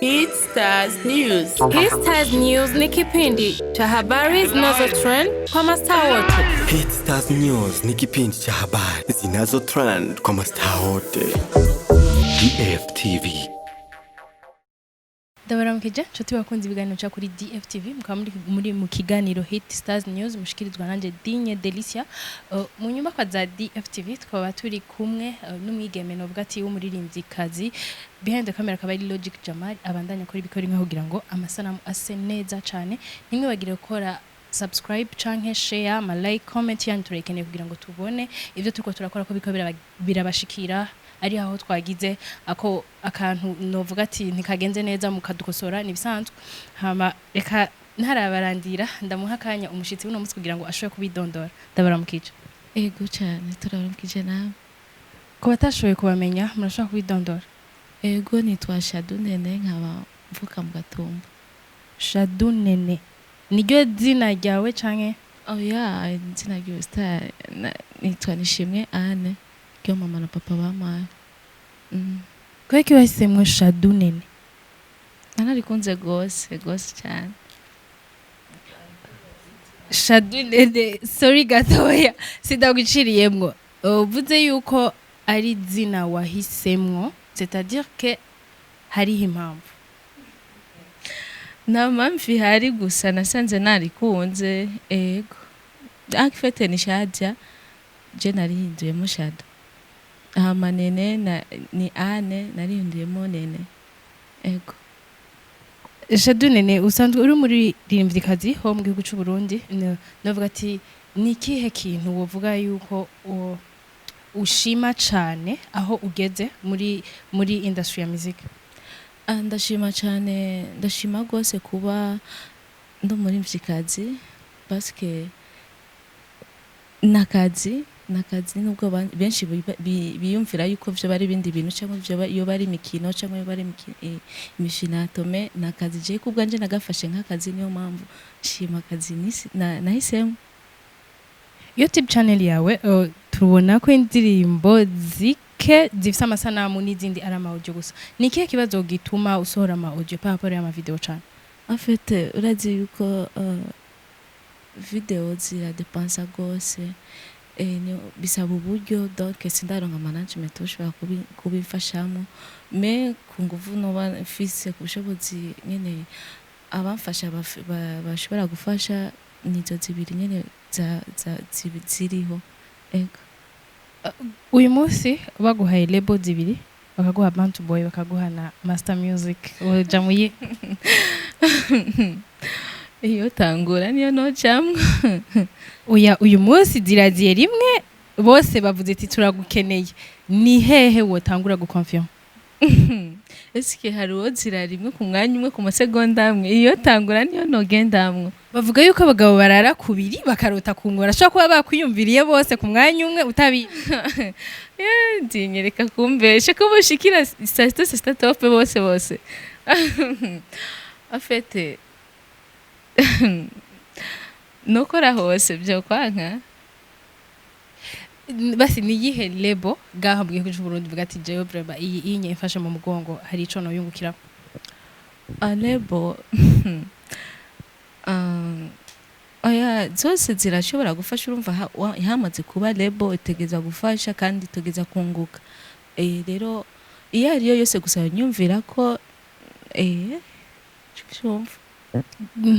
Hit Stars News. Hit Stars News ni kipindi cha habari zinazotrend kwa mastaa wote. Hit Stars News ni kipindi cha habari zinazotrend kwa mastaa wote. DFTV. Ndabaramukije nshuti bakunze ibiganiro cya kuri DFTV mukaba muri mu kiganiro Hit Stars News mushikirizwa nanje Dinye Delicia mu nyubako za DFTV twaba turi kumwe n'umwigeme novuga ati w'umuririmvyikazi behind the camera akaba ari Logic Jamal abandanya kuri bikora inka kugira ngo amasanamu ase neza cyane nimwe bagire gukora subscribe canke share ma like comment yanyu turekeneye kugira ngo tubone ivyo turiko turakora ko biko birabashikira ari aho twagize ako akantu novuga ati ntikagenze neza mukadukosora nibisanzwe hama reka ntarabarandira ndamuha kanya umushitsi w'uno munsi kugira ngo ashobore kubidondora ndabaramukije ego cyane turabaramukije nawe ko batashoboye kubamenya murashobora kubidondora ego nitwa SADU NENE nkaba mvuka mu Gatumba SADU NENE niryo zina ryawe canke oya zina ryo nitwa Nishimwe Anne kyo mama na papa bamaye kweki wahisemwe SADU NENE anarikunze gose cyane SADU NENE sorry gatoya sidagwiciriyemwo uvuze yuko ari zina wahisemwo c'est-à-dire que hari impamvu na mpamvu hari gusa nasanze narikunze ego akifete ni Shadia je narihinduyemo SADU hama Nene ni Anne narihinduyemo Nene ego SADU NENE usanzwe uri muri rimvyikazi ho mu gihugu cy'u Burundi novuga ati ni kihe kintu wovuga yuko ushima cyane aho ugeze muri industry ya music ndashima cyane ndashima gose kuba ndo muri mvyikazi parce que nakazi nubwo benshi biyumvira yuko byo bari bindi bintu cyangwa byo iyo bari mikino cyangwa iyo bari imishinatome nakazi je kubwanje nagafashe nk'akazi niyo mpamvu shima akazi nahisemo YouTube channel yawe tubona ko indirimbo zike zifite amasanamu n'izindi ari ama audio gusa ni kihe kibazo gituma usohora ama audio par rapport y'ama video cyane en fait urazi yuko video zira dépense gose bisaba uburyo donc sindaronka management ushobora kubifashamo me ku nguvu no bafise kubushobozi nyene abamfasha bashobora gufasha nizo zibiri nyene ziriho ego uyu munsi baguhaye label zibiri bakaguha Bantu Boy bakaguha na Master Music jamuye iyo tangura niyo no jamwe uyu munsi ziragiye rimwe bose bavuze ati turagukeneye ni hehe wotangura guconfiance eske hari uwo zira rimwe ku mwanya umwe ku masegonda amwe iyo tangura niyo nogenda amwe bavuga yuko abagabo barara kubiri bakarota kungora ashobora kuba bakwiyumviriye bose ku mwanya umwe utabi ndinyereka kumbeshe ko boshikira sita top bose afete nokora hose byo kwanka basi ni yihe lebo gahambwe ku Burundi vuga ati jewe breba iyi nye mfashe mu mugongo hari ico no yungukira lebo oya zose zirashobora gufasha urumva hamaze kuba lebo itegeza gufasha kandi itegeza kunguka rero iyo ariyo yose gusa nyumvira ko cyumva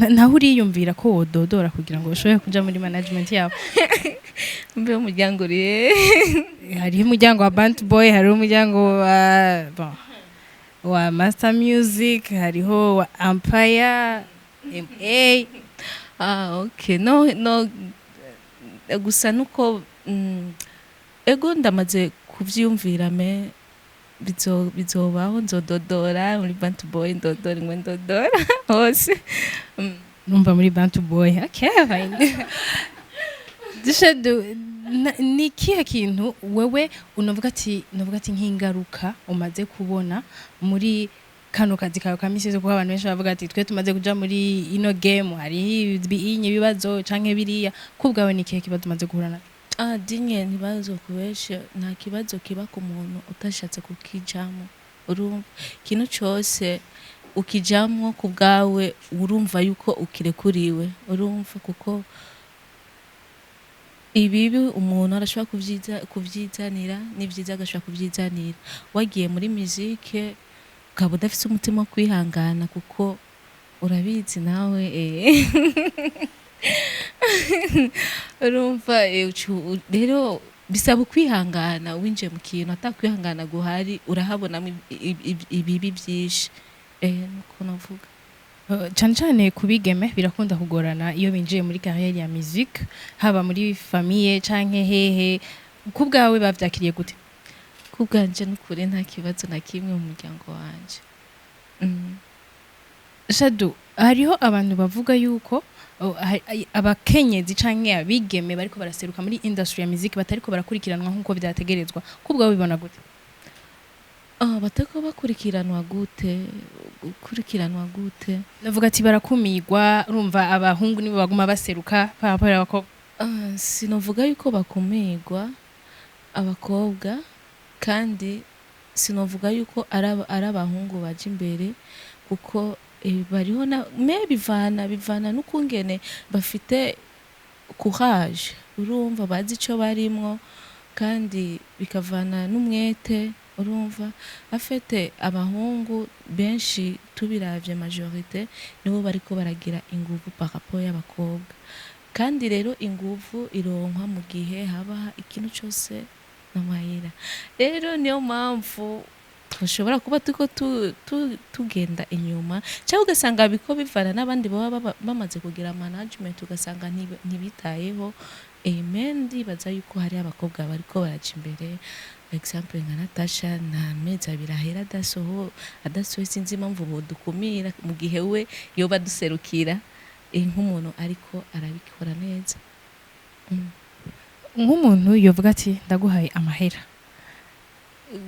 naho uriyumvira ko wododora kugira ngo ushobore kuja muri management yabo mbe umuryango uriye hari umuryango wa Bantu Boy hari umuryango wa Master Music hariho wa Empire MA okay no gusa nuko ego ndamaze kuvyumvira me bizobaho nzododora muri Bantu Boy ndodora hose numva muri Bantu Boy okay fine ni kihe kintu wewe unovuga ati nk'ingaruka umaze kubona muri kano kazi kawe kamisize kuko abantu benshi bavuga ati twe tumaze kuja muri ino game hari ibibazo canke biriya kubwawe ni kihe kibazo umaze guhura na dinye ntibazo kubesha nta kibazo kiba ku muntu utashatse kukijamo urumva kintu cyose ukijamwo ku bwawe urumva yuko ukirekuriwe urumva kuko ibibi umuntu arashobora kuvyizanira n'ivyiza agashobora kuvyizanira wagiye muri musique ukaba udafise umutima wo kwihangana kuko urabizi nawe urumva rero bisaba kwihangana winjiye mu kintu atakwihangana guhari urahabonamo ibibi byinshi nuko navuga cyane cyane kubigeme birakunda kugorana iyo binjiye muri carrière ya musique haba muri famille canke hehe kubwawe bavyakiriye gute kubwanje n'ukuri nta kibazo na kimwe mu muryango wanje SADU hariho abantu bavuga yuko abakenyezi canke abigeme bariko baraseruka muri industry ya musique batariko barakurikiranwa nkuko byategerezwa kubwawe bibona gute batako bakurikiranwa gute navuga ati barakumigwa urumva abahungu nibo baguma baseruka papara bako sinovuga yuko bakumigwa abakobwa kandi sinovuga yuko ari abahungu baje imbere kuko bariho na bivana n'ukungene bafite courage urumva bazi ico barimwo kandi bikavana n'umwete urumva afite abahungu benshi tubiravye majorité nibo bariko baragira inguvu par rapport y'abakobwa kandi rero inguvu ironkwa mu gihe haba ikintu cyose n'amahera rero niyo mpamvu tushobora kuba tugenda inyuma cyangwa ugasanga biko bivana n'abandi baba bamaze kugira management ugasanga ntibitayeho ndibaza yuko hari abakobwa bariko baraca imbere example nka Natasha na mezi abiri ahera adasohoye sinzi impamvu bodukumira mu gihe we yoba duserukira nk'umuntu ariko arabikora neza nk'umuntu yovuga ati ndaguhaye amahera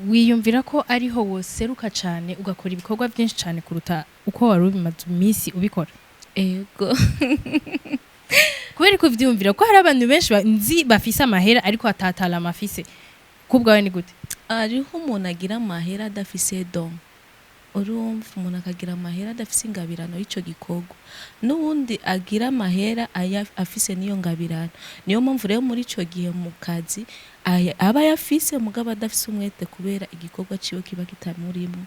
wiyumvira ko ariho woseruka cyane ugakora ibikorwa byinshi cyane kuruta uko wari ubimaze iminsi ubikora ego kubera ko vyumvira ko hari abantu benshi nzi bafise amahera ariko atatala amafise kubwawe ni gute ariho umuntu agira amahera adafise don urumva umuntu akagira amahera adafise ingabirano y'ico gikorwa n'ubundi agira amahera afise niyo ngabirano niyo mpamvu rero muri ico gihe mu kazi aba yafise mugabo adafise umwete kubera igikorwa ciwe kiba kitamurimo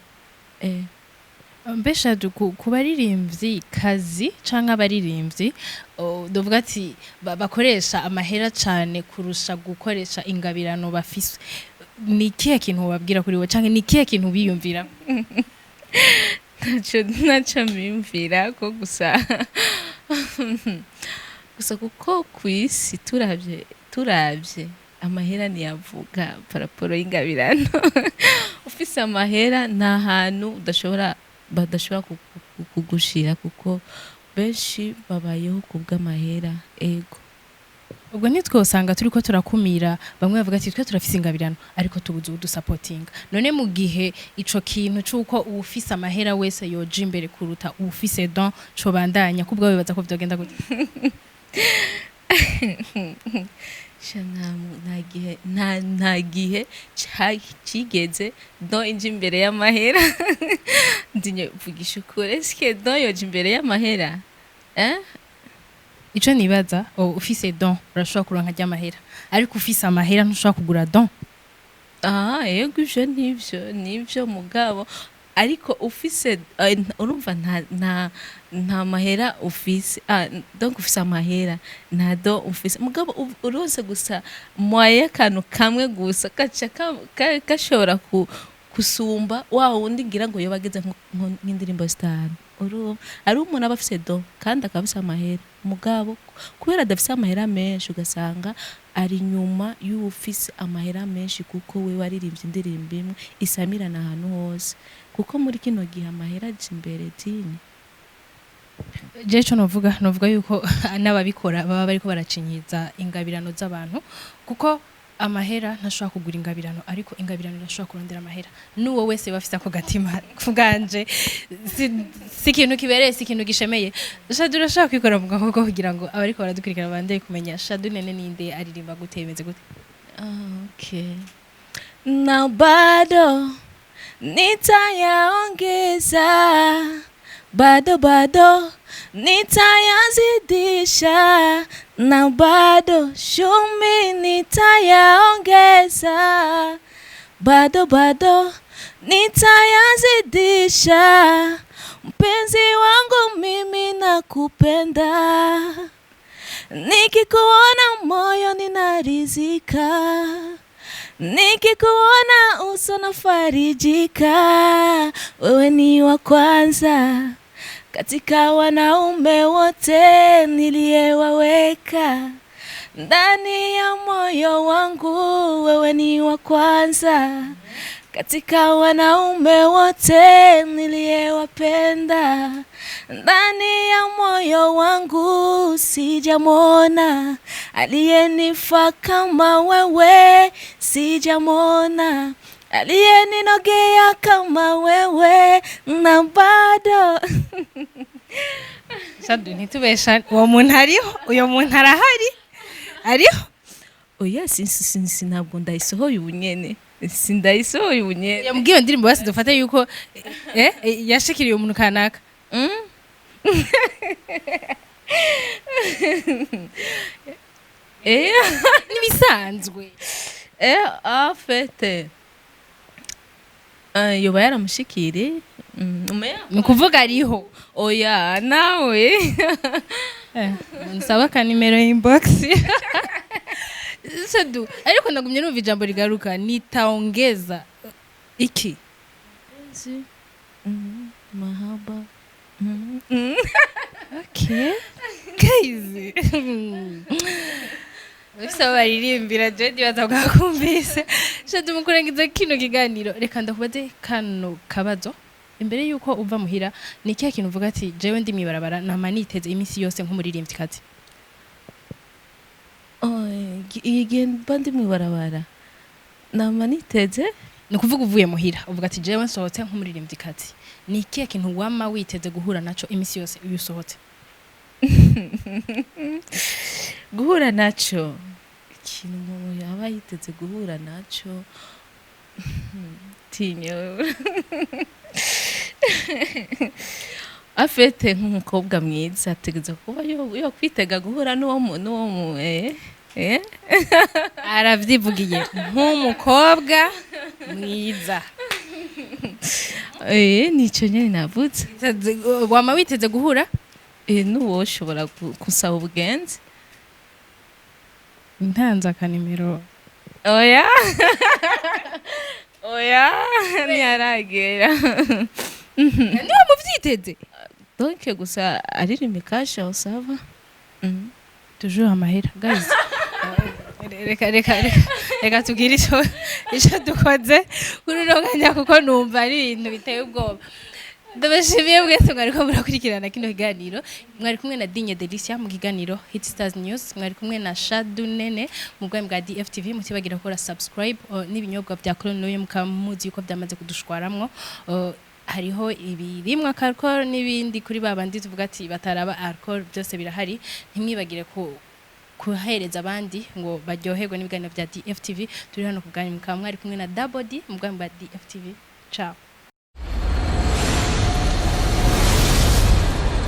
mbesha kubaririmbyi kazi canke abaririmbyi dovuga ati bakoresha amahera cyane kurusha gukoresha ingabirano bafise ni kihe kintu babwira kuri we canke ni kihe kintu biyumvira naco mbimvira ko gusa kuko kwisi turavye amahera niyavuga paraporo y'ingabirano ufise amahera nta hantu badashobora kugushira kuko benshi babayeho kubw'amahera ego ubwo ntitwosanga turiko turakumira bamwe bavuga ati twe turafise ingabirano ariko tubuze udusupportinga none mu gihe ico kintu cuko ufise amahera wese yoje imbere kuruta ufise don co bandanya kubwo bibaza ko vyogenda gute nta gihe kigeze do inje imbere y'amahera ndinye vugisha ukuri sike do yoje imbere y'amahera ico nibaza ufise don urashobora kuronka ry'amahera ariko ufise amahera ntushobora kugura don yego ivyo nivyo mugabo ariko ufise urumva nta mahera ufise donc ufise amahera nta do ufise mugabo urose gusa mwaye kantu kamwe gusa kaca gashobora kusumba wa wundi ngira ngo yobageze nk'indirimbo zitanu ari umuntu aba afise do kandi akaba afise amahera mugabo kubera adafise amahera menshi ugasanga ari nyuma y'ufise amahera menshi kuko we waririmbye indirimbo imwe isamirana ahantu hose kuko muri kino gihe amahera aje imbere dini jeco novuga yuko n'ababikora baba bariko baracinyiza ingabirano z'abantu kuko amahera ntashobora kugura ingabirano ariko ingabirano irashobora kurondera amahera n'uwo wese bafise ako gatima kuganje si ikintu kibereye si ikintu gishemeye SADU urashobora kwikora mu gahoko kugira ngo abariko baradukurikira bandeye kumenya SADU nene ninde aririmba gute bimeze gute okay na bado nitayaongeza bado bado nitayazidisha, na bado shumi nitayaongeza, bado bado nitayazidisha, mpenzi wangu mimi nakupenda, nikikuona moyo ninarizika, nikikuona uso nafarijika, wewe ni wa kwanza katika wanaume wote niliyewaweka ndani ya moyo wangu, wewe ni wa kwanza katika wanaume wote niliyewapenda ndani ya moyo wangu, sijamwona aliyenifaa kama wewe, sijamwona aliyeninogea kama wewe, na bado SADU ntitubesha uwo muntu ariho, uyo muntu arahari ariho. Oya sinsi ntabwo ndayisohoye ubunyene, sindayisohoye ubunyene. Yambwiye ndirimbo basi dufate yuko yashikiriye umuntu kanaka. Nibisanzwe. Afete yoba yaramushikire, nukuvuga ariho. Oya nawe nsaba ka nimero inbox. SADU ariko ndagumye numva ijambo rigaruka, nitaongeza iki mahaba. Okay guys, bisa baririmbira Jedi bazakumvise. SADU mukurangiza kino kiganiro, reka ndakubaze kano kabazo. Imbere yuko uva muhira, ni kihe kintu uvuga ati jewe ndi mwibarabara nama niteze iminsi yose nk'umuririmvyikazi? Igihe mba ndi mwibarabara nama niteze, ni kuvuga uvuye muhira uvuga ati jewe nsohotse nk'umuririmvyikazi, ni ikihe kintu wama witeze guhura naco iminsi yose iyo usohotse? guhura naco, ikintu yaba yiteze guhura naco tinyo afete nk'umukobwa mwiza ategeza kuba yo kwitega guhura n'uwo muntu aravyivugiye nk'umukobwa mwiza. Nico nyene navuze. Wama witeze guhura n'uwo ushobora kusaba ubugenzi. Ntanze akanimero. Oya ntiyaragera. Niba muvyiteze donc gusa aririmba kasha usaba. Toujours Amahera guys. Reka tugire ico dukoze kururonganya kuko numva ari ibintu biteye ubwoba. Ndabashimiye mwese mwariko murakurikirana kino kiganiro, mwari kumwe na Delicia mu kiganiro Hit Stars News, mwari kumwe na SADU Nene mu bwa mbwa DFTV, mutibagira gukora subscribe n'ibinyobwa bya Cologne mukamuzi yuko byamaze kudushwaramwo. Hariho ibirimwa alcohol n'ibindi kuri babandi tuvuga ati bataraba alcohol, byose birahari. Ntimwibagire kuhereza abandi ngo baryoherwe n'ibiganiro bya DFTV. Turi hano kuganira mwari kumwe na Double D mu bwa mbwa DFTV. Ciao.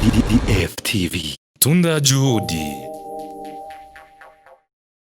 DFTV. Tunda juhudi.